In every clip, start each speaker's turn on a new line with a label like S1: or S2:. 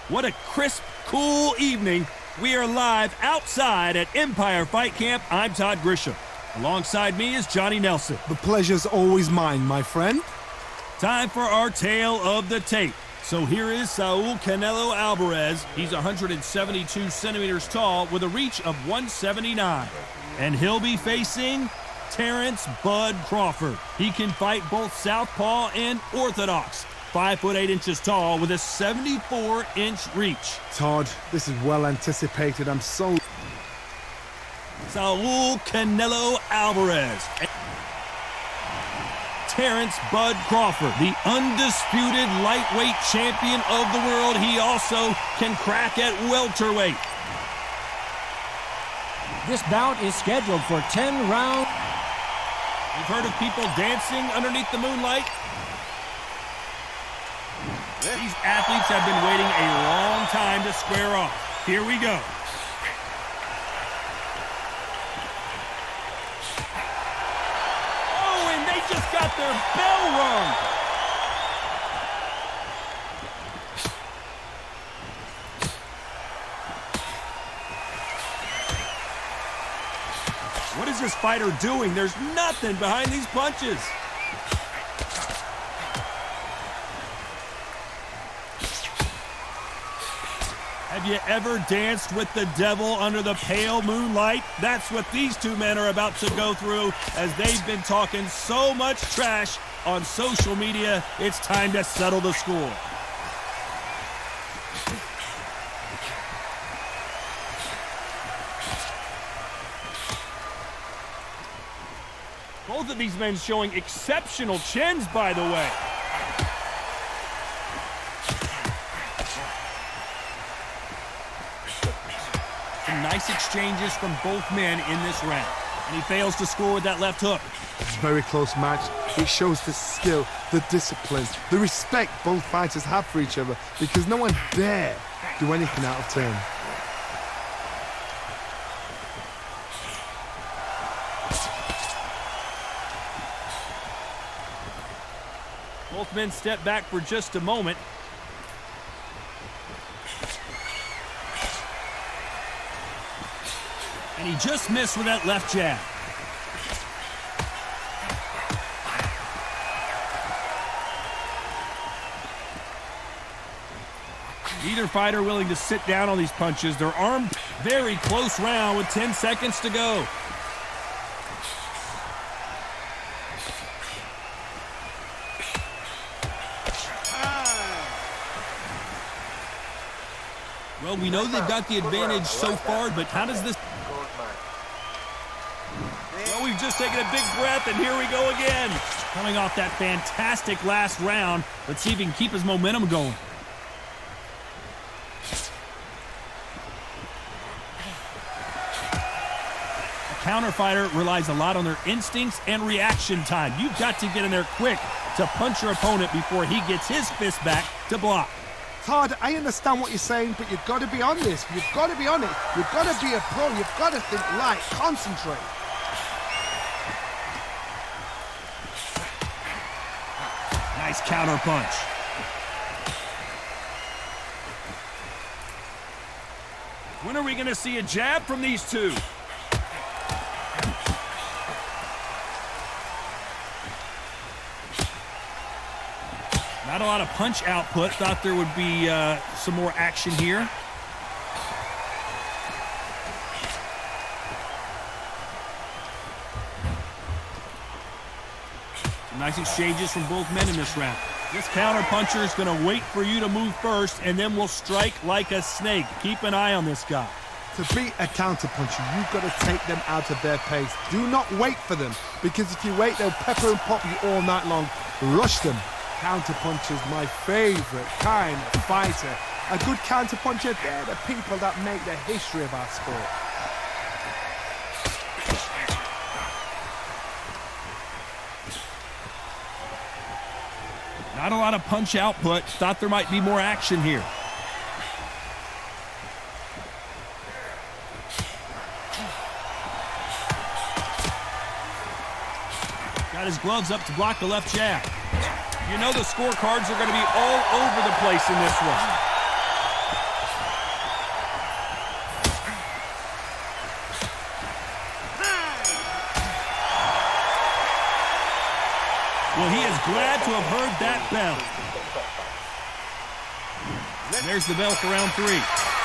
S1: What a crisp, cool evening. We are live outside at Empire Fight Camp. I'm Todd Grisham. Alongside me is Johnny Nelson.
S2: The pleasure's always mine, my friend.
S1: Time for our tale of the tape. So here is Saul Canelo Alvarez. He's 172 centimeters tall with a reach of 179. And he'll be facing Terrence Bud Crawford. He can fight both southpaw and orthodox. 5 foot 8 inches tall with a 74-inch reach.
S2: Todd, this is well anticipated. I'm so...
S1: Saul Canelo Alvarez. Terrence Bud Crawford, the undisputed lightweight champion of the world. He also can crack at welterweight.
S3: This bout is scheduled for 10 rounds.
S1: You've heard of people dancing underneath the moonlight? These athletes have been waiting a long time to square off. Here we go. Oh, and they just got their bell rung. What is this fighter doing? There's nothing behind these punches. Have you ever danced with the devil under the pale moonlight? That's what these two men are about to go through as they've been talking so much trash on social media. It's time to settle the score. Both of these men showing exceptional chins, by the way. Some nice exchanges from both men in this round. And he fails to score with that left hook.
S2: It's a very close match. It shows the skill, the discipline, the respect both fighters have for each other because no one dare do anything out of turn.
S1: Both men step back for just a moment. And he just missed with that left jab. Neither fighter willing to sit down on these punches. They're armed. Very close round with 10 seconds to go. Well, we know they've got the advantage so far, but how does this... Well, we've just taken a big breath, and here we go again. Coming off that fantastic last round. Let's see if he can keep his momentum going. A counter fighter relies a lot on their instincts and reaction time. You've got to get in there quick to punch your opponent before he gets his fist back to block.
S2: Todd, I understand what you're saying, but you've got to be on this. You've got to be on it. You've got to be a pro. You've got to think light. Concentrate.
S1: Nice counter punch. When are we going to see a jab from these two? Not a lot of punch output. Thought there would be some more action here. Some nice exchanges from both men in this round. This counter puncher is going to wait for you to move first and then will strike like a snake. Keep an eye on this guy.
S2: To beat a counter puncher, you've got to take them out of their pace. Do not wait for them, because if you wait, they'll pepper and pop you all night long. Rush them. Counterpuncher's my favorite kind of fighter. A good counterpuncher, they're the people that make the history of our sport.
S1: Not a lot of punch output. Thought there might be more action here. Got his gloves up to block the left jab. You know the scorecards are going to be all over the place in this one. Well, he is glad to have heard that bell. There's the bell for round 3.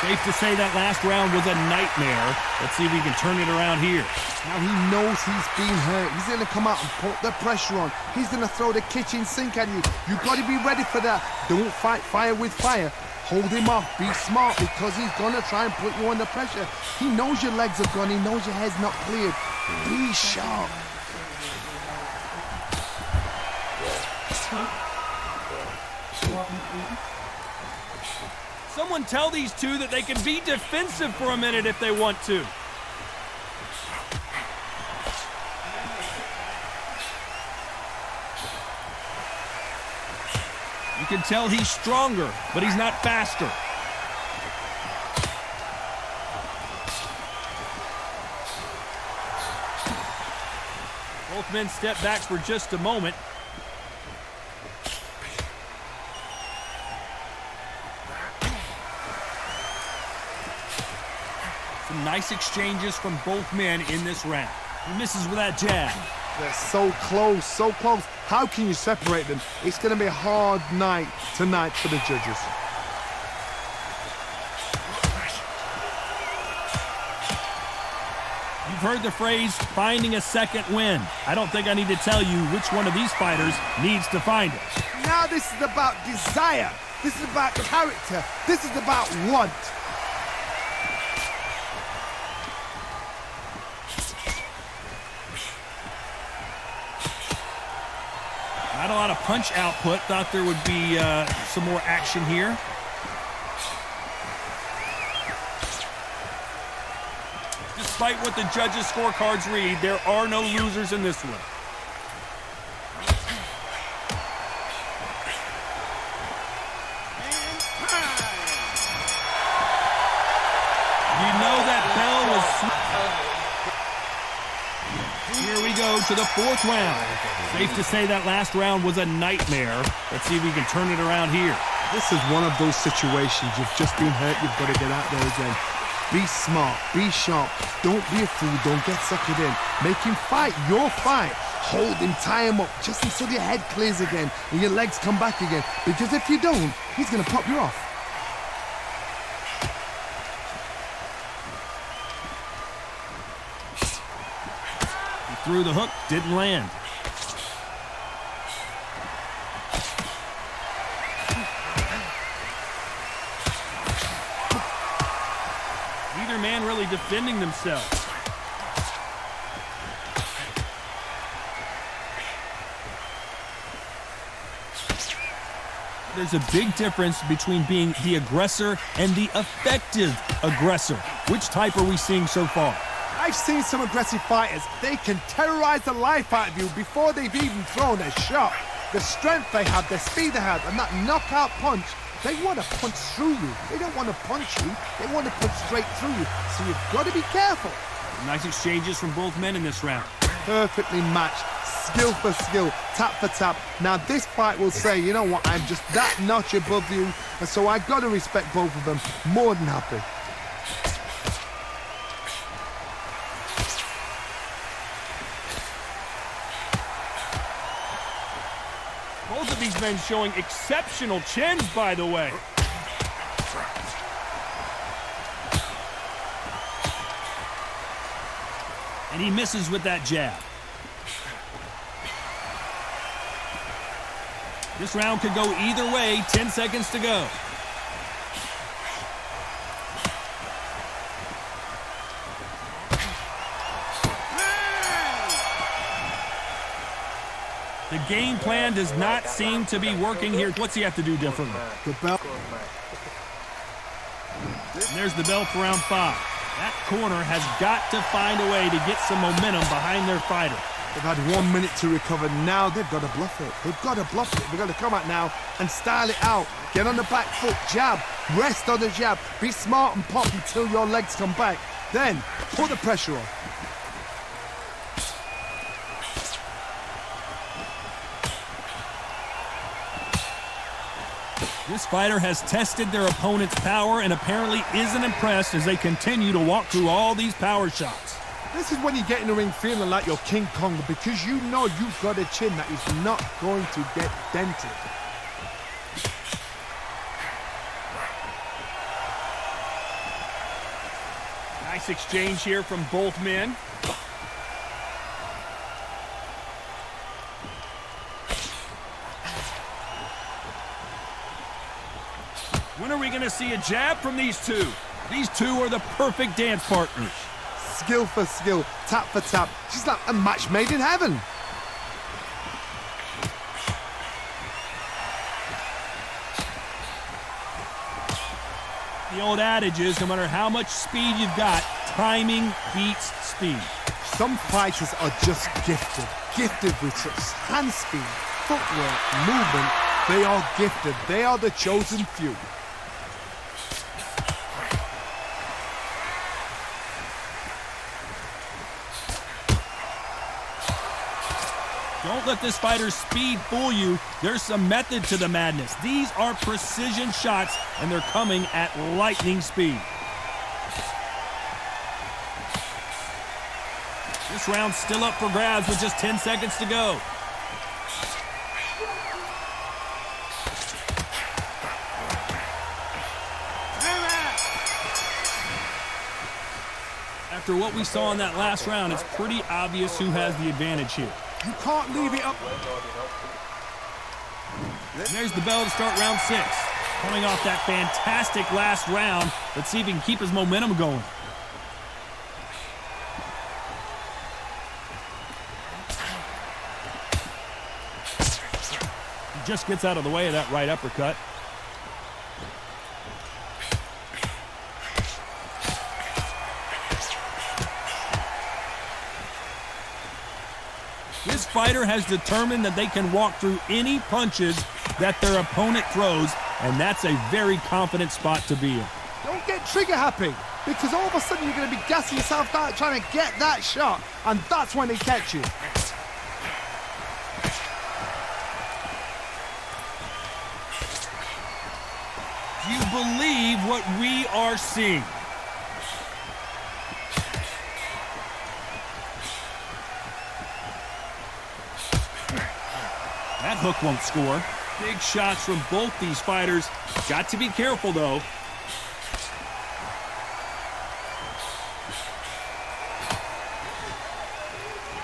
S1: Safe to say that last round was a nightmare. Let's see if we can turn it around here.
S2: Now he knows he's been hurt. He's going to come out and put the pressure on. He's going to throw the kitchen sink at you. You've got to be ready for that. Don't fight fire with fire. Hold him off. Be smart because he's going to try and put you under pressure. He knows your legs are gone. He knows your head's not cleared. Be sharp.
S1: Someone tell these two that they can be defensive for a minute if they want to. You can tell he's stronger, but he's not faster. Both men step back for just a moment. Some nice exchanges from both men in this round. He misses with that jab.
S2: They're so close, so close. How can you separate them? It's going to be a hard night tonight for the judges.
S1: You've heard the phrase, finding a second win. I don't think I need to tell you which one of these fighters needs to find it.
S2: Now this is about desire. This is about character. This is about want.
S1: Not a lot of punch output. Thought there would be some more action here. Despite what the judges' scorecards read, there are no losers in this one. You know that bell was... Here we go to the 4th round. Safe to say that last round was a nightmare. Let's see if we can turn it around here.
S2: This is one of those situations. You've just been hurt. You've got to get out there again. Be smart. Be sharp. Don't be a fool. Don't get suckered in. Make him fight your fight. Hold him, tie him up, just until your head clears again and your legs come back again. Because if you don't, he's going to pop you off.
S1: He threw the hook, didn't land. Neither man really defending themselves. There's a big difference between being the aggressor and the effective aggressor. Which type are we seeing so far?
S2: I've seen some aggressive fighters. They can terrorize the life out of you before they've even thrown a shot. The strength they have, the speed they have, and that knockout punch, they want to punch through you. They don't want to punch you. They want to punch straight through you. So you've got to be careful.
S1: Nice exchanges from both men in this round.
S2: Perfectly matched. Skill for skill, tap for tap. Now this fight will say, you know what, I'm just that notch above you, and so I got to respect both of them. More than happy.
S1: Both of these men showing exceptional chins, by the way. And he misses with that jab. This round could go either way. 10 seconds to go. The game plan does not seem to be working here. What's he have to do differently?
S2: The bell.
S1: And there's the bell for round 5. That corner has got to find a way to get some momentum behind their fighter.
S2: They've had 1 minute to recover. Now they've got to bluff it. They've got to bluff it. They've got to come out now and style it out. Get on the back foot, jab, rest on the jab. Be smart and pop until your legs come back. Then put the pressure on.
S1: This fighter has tested their opponent's power and apparently isn't impressed as they continue to walk through all these power shots.
S2: This is when you get in the ring feeling like you're King Kong, because you know you've got a chin that is not going to get dented.
S1: Nice exchange here from both men. When are we going to see a jab from these two? These two are the perfect dance partners.
S2: Skill for skill, tap for tap. She's like a match made in heaven.
S1: The old adage is, no matter how much speed you've got, timing beats speed.
S2: Some fighters are just gifted. Gifted with such hand speed, footwork, movement. They are gifted. They are the chosen few.
S1: Don't let this fighter's speed fool you. There's some method to the madness. These are precision shots, and they're coming at lightning speed. This round's still up for grabs with just 10 seconds to go. After what we saw in that last round, it's pretty obvious who has the advantage here.
S2: You can't leave it up.
S1: There's the bell to start round 6. Coming off that fantastic last round, let's see if he can keep his momentum going. He just gets out of the way of that right uppercut. This fighter has determined that they can walk through any punches that their opponent throws, and that's a very confident spot to be in.
S2: Don't get trigger happy, because all of a sudden you're going to be gassing yourself out trying to get that shot, and that's when they catch you.
S1: Do you believe what we are seeing? That hook won't score. Big shots from both these fighters. Got to be careful, though.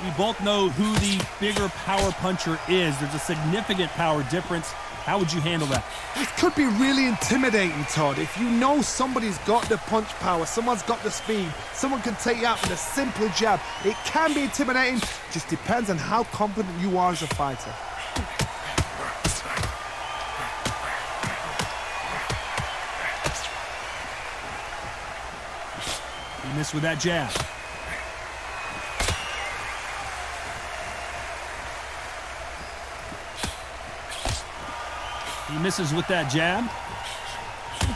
S1: We both know who the bigger power puncher is. There's a significant power difference. How would you handle that?
S2: This could be really intimidating, Todd. If you know somebody's got the punch power, someone's got the speed, someone can take you out with a simple jab, it can be intimidating. Just depends on how confident you are as a fighter.
S1: He missed with that jab. He misses with that jab.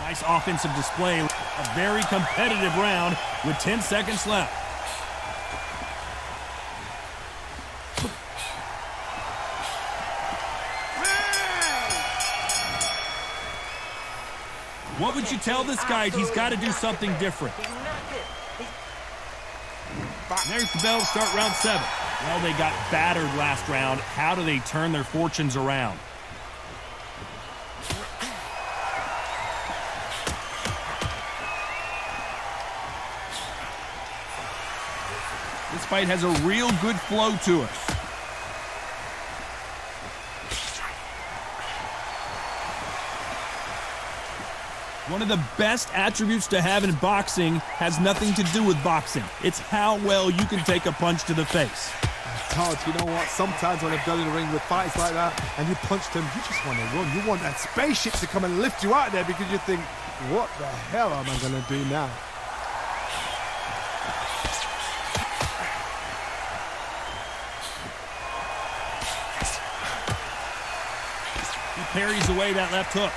S1: Nice offensive display. A very competitive round with 10 seconds left. What would you tell this guy? He's got to do something different. There's the bell to start round 7. Well, they got battered last round. How do they turn their fortunes around? This fight has a real good flow to it. One of the best attributes to have in boxing has nothing to do with boxing. It's how well you can take a punch to the face.
S2: Todd, you know what? Sometimes when I've done in the ring with fights like that and you punch them, you just want to run. You want that spaceship to come and lift you out of there because you think, what the hell am I going to do now?
S1: He parries away that left hook.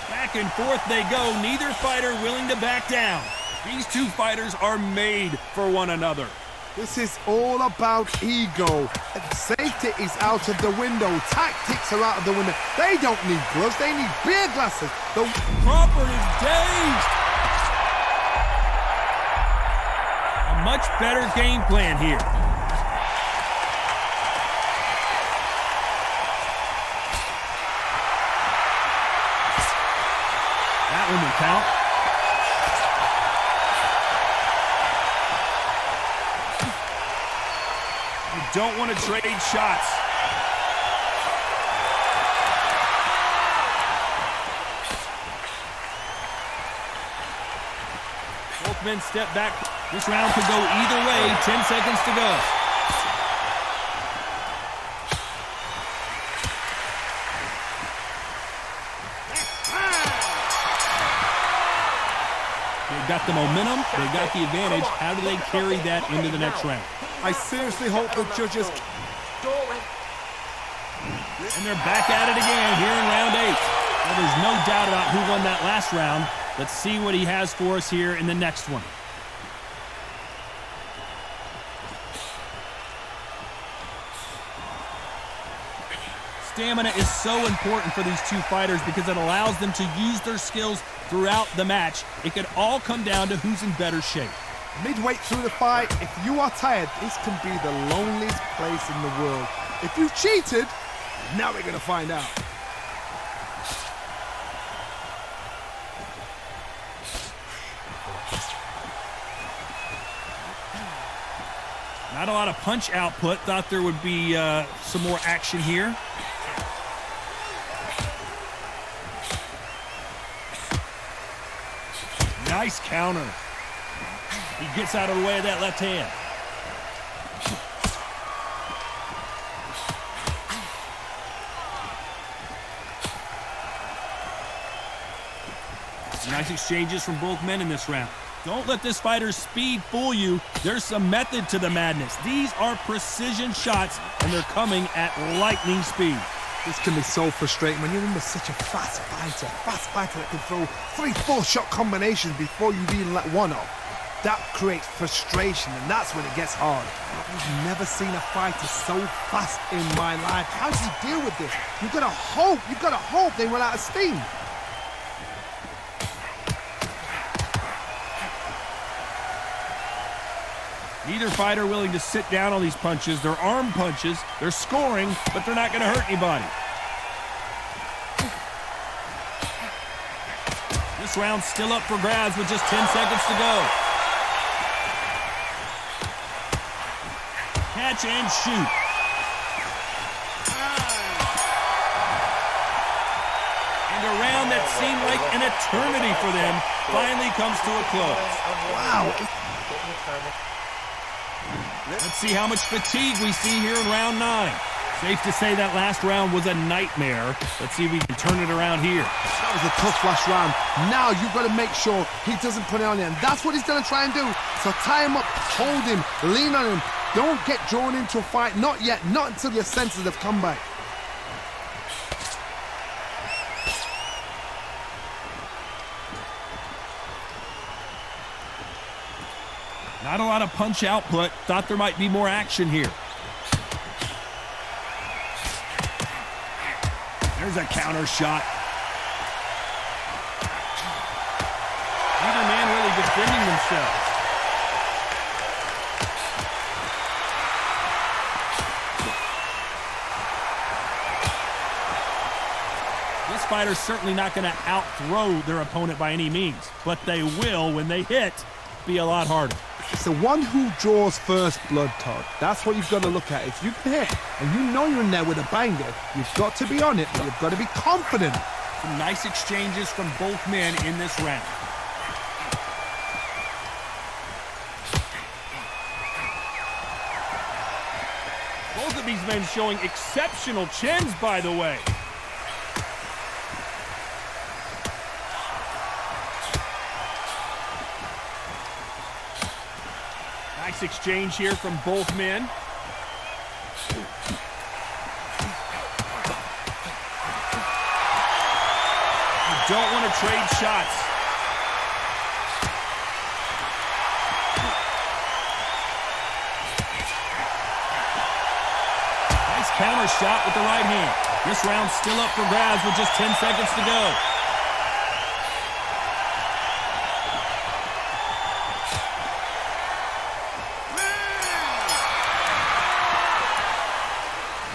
S1: Back and forth they go, neither fighter willing to back down. These two fighters are made for one another.
S2: This is all about ego. Safety is out of the window. Tactics are out of the window. They don't need gloves. They need beer glasses.
S1: Crawford is dazed. A much better game plan here. That one will count. You don't want to trade shots. Both men step back. This round could go either way. 10 seconds to go. They got the momentum. They got the advantage. How do they carry that into the next round?
S2: I seriously hope the judges...
S1: And they're back at it again here in round 8. Well, there's no doubt about who won that last round. Let's see what he has for us here in the next one. Stamina is so important for these two fighters because it allows them to use their skills throughout the match. It could all come down to who's in better shape.
S2: Midway through the fight, if you are tired, this can be the loneliest place in the world. If you cheated, now we're going to find out.
S1: Not a lot of punch output. Thought there would be some more action here. Nice counter. He gets out of the way of that left hand. Nice exchanges from both men in this round. Don't let this fighter's speed fool you. There's some method to the madness. These are precision shots, and they're coming at lightning speed.
S2: This can be so frustrating when you're under such a fast fighter that can throw 3-4 shot combinations before you even let one off. That creates frustration, and that's when it gets hard. I've never seen a fighter so fast in my life. How do you deal with this? You've got to hope they run out of steam.
S1: Neither fighter willing to sit down on these punches. They're arm punches. They're scoring, but they're not going to hurt anybody. This round's still up for grabs with just 10 seconds to go. Catch and shoot. And a round that seemed like an eternity for them finally comes to a close.
S2: Wow.
S1: Let's see how much fatigue we see here in round 9. Safe to say that last round was a nightmare. Let's see if we can turn it around here.
S2: That was a tough last round. Now you've got to make sure he doesn't put it on you. And that's what he's going to try and do. So tie him up, hold him, lean on him. Don't get drawn into a fight. Not yet. Not until your senses have come back.
S1: Not a lot of punch output. Thought there might be more action here. There's a counter shot. Neither man really defending themselves. This fighter's certainly not going to out-throw their opponent by any means, but they will, when they hit, be a lot harder.
S2: It's the one who draws first blood, Todd. That's what you've got to look at. If you can hit and you know you're in there with a banger, you've got to be on it, but you've got to be confident.
S1: Some nice exchanges from both men in this round. Both of these men showing exceptional chins, by the way. Nice exchange here from both men. You don't want to trade shots. shot with the right hand. This round's still up for grabs with just 10 seconds to go.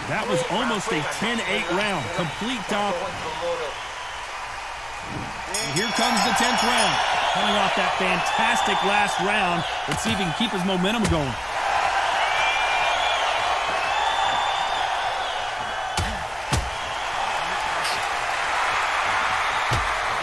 S1: That was almost a 10-8 round. Complete dominance. Here comes the 10th round. Coming off that fantastic last round. Let's see if he can keep his momentum going.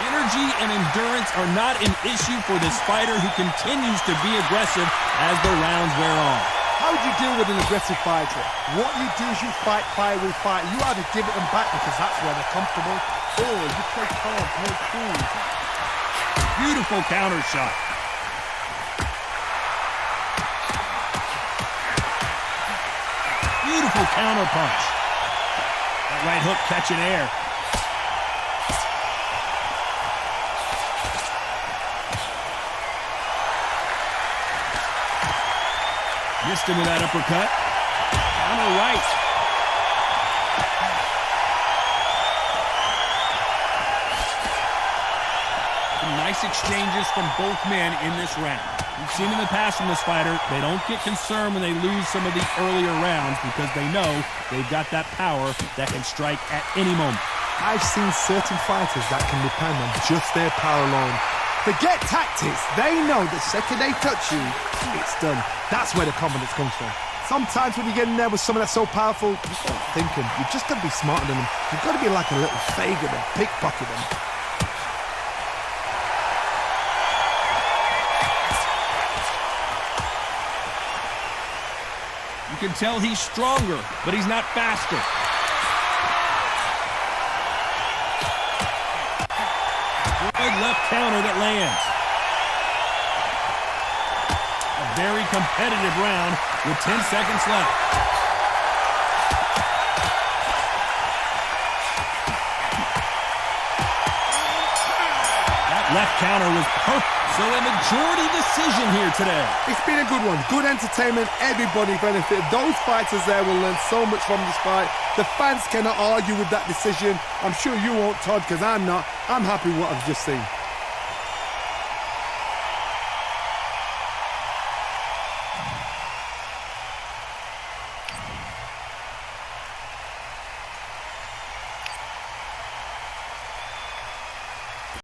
S1: Energy and endurance are not an issue for this fighter who continues to be aggressive as the rounds wear on.
S2: How do you deal with an aggressive fighter? What you do is you fight fire with fire. You either give it them back because that's where they're comfortable, or you play calm, play cool.
S1: Beautiful counter shot. Beautiful counter punch. That right hook catching air. Missed him with that uppercut. Counter right. Some nice exchanges from both men in this round. We've seen in the past from this fighter, they don't get concerned when they lose some of the earlier rounds because they know they've got that power that can strike at any moment.
S2: I've seen certain fighters that can depend on just their power alone. Forget tactics. They know the second they touch you, it's done. That's where the confidence comes from. Sometimes when you get in there with someone that's so powerful, you start thinking, you've just got to be smarter than them. You've got to be like a little faggot and pickpocket them.
S1: You can tell he's stronger, but he's not faster. Good left counter that lands. A very competitive round with 10 seconds left. That left counter was perfect. So a majority decision here today.
S2: It's been a good one. Good entertainment. Everybody benefited. Those fighters there will learn so much from this fight. The fans cannot argue with that decision. I'm sure you won't, Todd, because I'm not. I'm happy with what I've just seen.